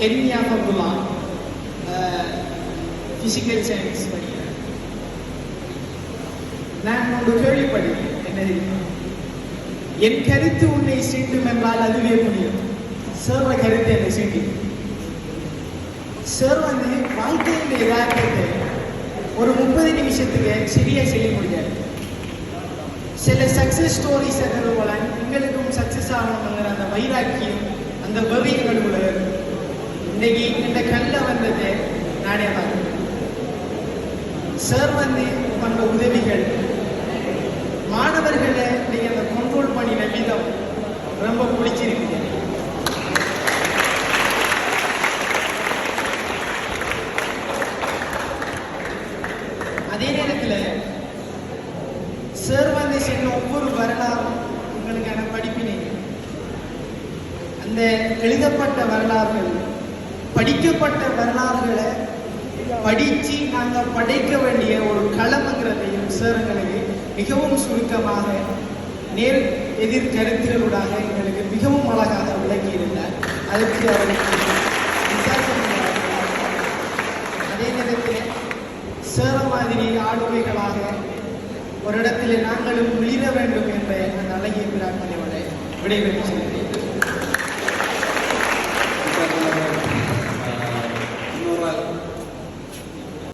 எல்மியா ஃபதுல்லா physical science படிக்கிறேன். நான் ஒரு கேள்விப்படுகிறேன், என்ன தெரியுமா? என் கருத்து உன்னை சீண்டும் என்றால் அதுவே முடியும். சேர்ற கருத்து என்னை சீண்டும். சார் வந்து வாழ்க்கையின் யதார்த்தத்தை ஒரு 30 நிமிஷத்துக்கு சரியா செய்ய முடியாது. சில சக்சஸ் ஸ்டோரிஸ் போல எங்களுக்கும் சக்சஸ் ஆகணுங்கிற அந்த வைராக்கியம், அந்த வெறிகளுக்குள்ள இன்னைக்கு இந்த கல்ல வந்தது நானே பார்க்கிறேன். சார் வந்து பண்ற உதவிகள், மாணவர்களை நீங்க அந்த கண்ட்ரோல் பண்ணின விதம் ரொம்ப பிடிச்சிருக்கு. அதே நேரத்தில் சார் வந்து சென்ற ஒவ்வொரு வரலாறும் உங்களுக்கான படிப்பினை, அந்த எழுதப்பட்ட வரலாறுகள், படிக்கப்பட்ட வரலாறுகளை படித்து நாங்கள் படைக்க வேண்டிய ஒரு களம்ங்கிறதையும் சார் எங்களுக்கு மிகவும் சுருக்கமாக நேர் எதிர் கருத்துகளுடாக எங்களுக்கு மிகவும் அழகாக விளக்கி இருந்தார். அதற்கு அவருக்கு அதே நேரத்தில் சேர மாதிரி ஆளுமைகளாக ஒரு இடத்தில் நாங்களும் உயிர வேண்டும் என்ற அந்த அழகிய பிரார்த்தனையோட விடைபெற்று செல்கிறேன்.